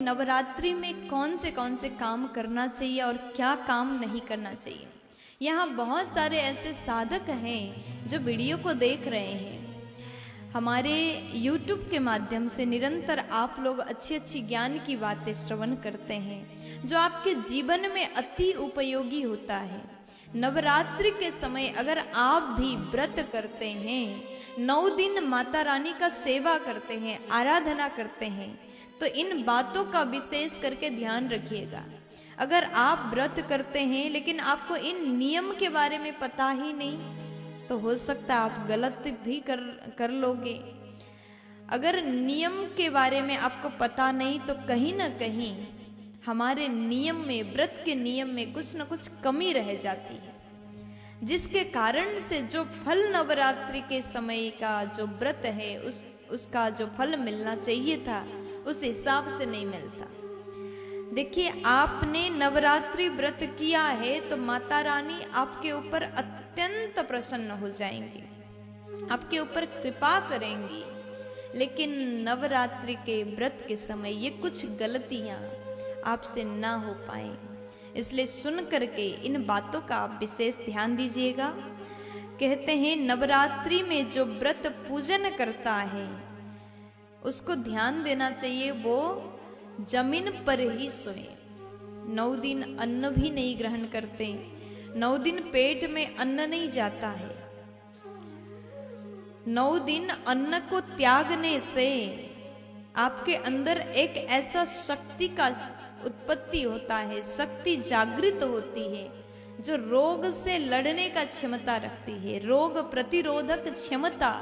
नवरात्रि में कौन से काम करना चाहिए और क्या काम नहीं करना चाहिए। यहाँ बहुत सारे ऐसे साधक हैं जो वीडियो को देख रहे हैं। हमारे YouTube के माध्यम से निरंतर आप लोग अच्छी अच्छी ज्ञान की बातें श्रवण करते हैं जो आपके जीवन में अति उपयोगी होता है। नवरात्रि के समय अगर आप भी व्रत करते हैं, 9 दिन माता रानी का सेवा करते हैं, आराधना करते हैं, तो इन बातों का विशेष करके ध्यान रखिएगा। अगर आप व्रत करते हैं लेकिन आपको इन नियम के बारे में पता ही नहीं, तो हो सकता है आप गलत भी कर लोगे। अगर नियम के बारे में आपको पता नहीं तो कहीं ना कहीं हमारे नियम में, व्रत के नियम में कुछ न कुछ कमी रह जाती है, जिसके कारण से जो फल नवरात्रि के समय का जो व्रत है उसका जो फल मिलना चाहिए था उस हिसाब से नहीं मिलता। देखिए, आपने नवरात्रि व्रत किया है तो माता रानी आपके ऊपर अत्यंत प्रसन्न हो जाएंगी, आपके ऊपर कृपा करेंगी। लेकिन नवरात्रि के व्रत के समय ये कुछ गलतियां आपसे ना हो पाए, इसलिए सुन करके इन बातों का आप विशेष ध्यान दीजिएगा। कहते हैं नवरात्रि में जो व्रत पूजन करता है उसको ध्यान देना चाहिए, वो जमीन पर ही सोए। 9 दिन अन्न भी नहीं ग्रहण करते, 9 दिन पेट में अन्न नहीं जाता है। 9 दिन अन्न को त्यागने से आपके अंदर एक ऐसा शक्ति का उत्पत्ति होता है, शक्ति जागृत होती है जो रोग से लड़ने का क्षमता रखती है, रोग प्रतिरोधक क्षमता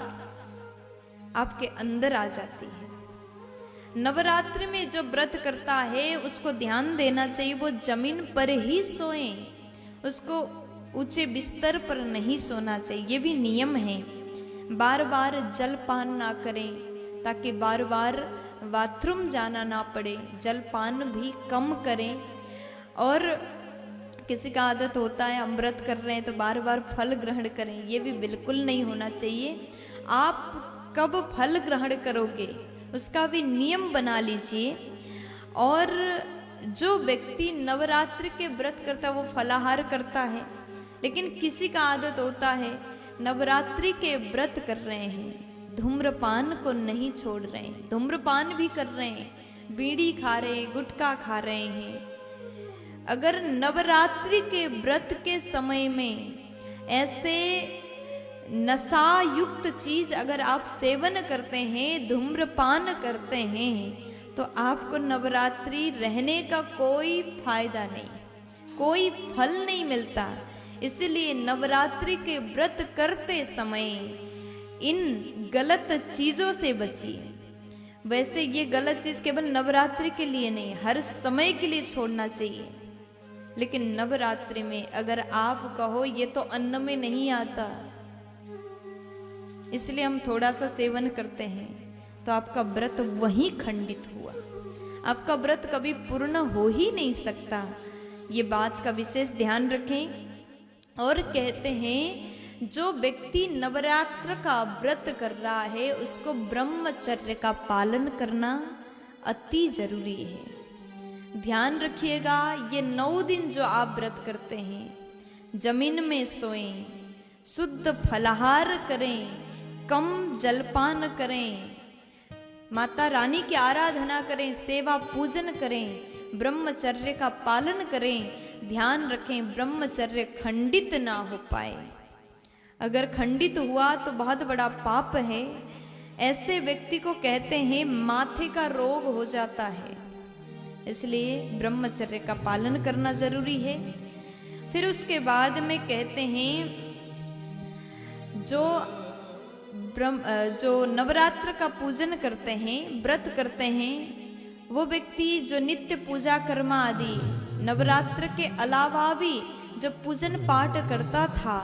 आपके अंदर आ जाती है। नवरात्रि में जो व्रत करता है उसको ध्यान देना चाहिए, वो जमीन पर ही सोए, उसको ऊंचे बिस्तर पर नहीं सोना चाहिए। ये भी नियम है। बार बार जलपान ना करें ताकि बार बार बाथरूम जाना ना पड़े, जलपान भी कम करें। और किसी का आदत होता है हम व्रत कर रहे हैं तो बार बार फल ग्रहण करें, ये भी बिल्कुल नहीं होना चाहिए। आप कब फल ग्रहण करोगे उसका भी नियम बना लीजिए। और जो व्यक्ति नवरात्रि के व्रत करता है वो फलाहार करता है, लेकिन किसी का आदत होता है नवरात्रि के व्रत कर रहे हैं, धूम्रपान को नहीं छोड़ रहे हैं, धूम्रपान भी कर रहे हैं, बीड़ी खा रहे हैं, गुटखा खा रहे हैं। अगर नवरात्रि के व्रत के समय में ऐसे नशा युक्त चीज अगर आप सेवन करते हैं, धूम्रपान करते हैं, तो आपको नवरात्रि रहने का कोई फायदा नहीं, कोई फल नहीं मिलता। इसलिए नवरात्रि के व्रत करते समय इन गलत चीजों से बचिए। वैसे ये गलत चीज केवल नवरात्रि के लिए नहीं, हर समय के लिए छोड़ना चाहिए। लेकिन नवरात्रि में अगर आप कहो ये तो अन्न में नहीं आता, इसलिए हम थोड़ा सा सेवन करते हैं, तो आपका व्रत वहीं खंडित हुआ, आपका व्रत कभी पूर्ण हो ही नहीं सकता। ये बात का विशेष ध्यान रखें। और कहते हैं जो व्यक्ति नवरात्र का व्रत कर रहा है उसको ब्रह्मचर्य का पालन करना अति जरूरी है। ध्यान रखिएगा, ये 9 दिन जो आप व्रत करते हैं, जमीन में सोएं, शुद्ध फलाहार करें, कम जलपान करें, माता रानी की आराधना करें, सेवा पूजन करें, ब्रह्मचर्य का पालन करें। ध्यान रखें ब्रह्मचर्य खंडित ना हो पाए। अगर खंडित हुआ तो बहुत बड़ा पाप है। ऐसे व्यक्ति को कहते हैं माथे का रोग हो जाता है, इसलिए ब्रह्मचर्य का पालन करना जरूरी है। फिर उसके बाद में कहते हैं जो नवरात्र का पूजन करते हैं, व्रत करते हैं, वो व्यक्ति जो नित्य पूजा कर्म आदि नवरात्र के अलावा भी जो पूजन पाठ करता था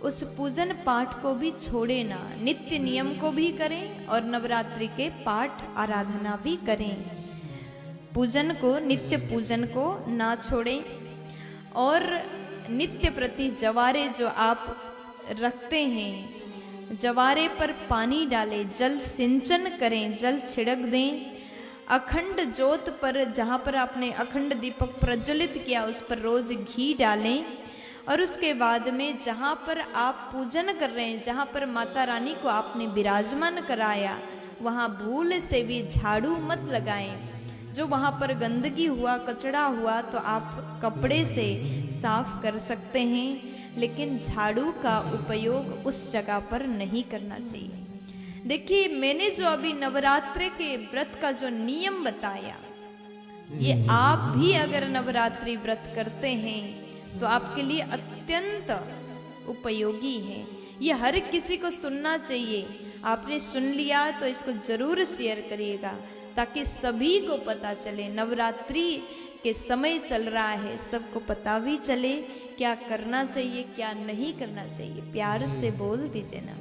उस पूजन पाठ को भी छोड़े ना, नित्य नियम को भी करें और नवरात्रि के पाठ आराधना भी करें। पूजन को, नित्य पूजन को ना छोड़ें। और नित्य प्रति जवारे जो आप रखते हैं, जवारे पर पानी डालें, जल सिंचन करें, जल छिड़क दें। अखंड ज्योत पर, जहाँ पर आपने अखंड दीपक प्रज्वलित किया, उस पर रोज घी डालें। और उसके बाद में जहाँ पर आप पूजन कर रहे हैं, जहाँ पर माता रानी को आपने विराजमान कराया, वहाँ भूल से भी झाड़ू मत लगाएं। जो वहाँ पर गंदगी हुआ, कचड़ा हुआ, तो आप कपड़े से साफ कर सकते हैं, लेकिन झाड़ू का उपयोग उस जगह पर नहीं करना चाहिए। देखिए, मैंने जो अभी नवरात्रि के व्रत का जो नियम बताया, ये आप भी अगर नवरात्रि व्रत करते हैं तो आपके लिए अत्यंत उपयोगी है। ये हर किसी को सुनना चाहिए। आपने सुन लिया तो इसको जरूर शेयर करिएगा, ताकि सभी को पता चले। नवरात्रि के समय चल रहा है, सबको पता भी चले क्या करना चाहिए, क्या नहीं करना चाहिए। प्यार से बोल दीजिए ना।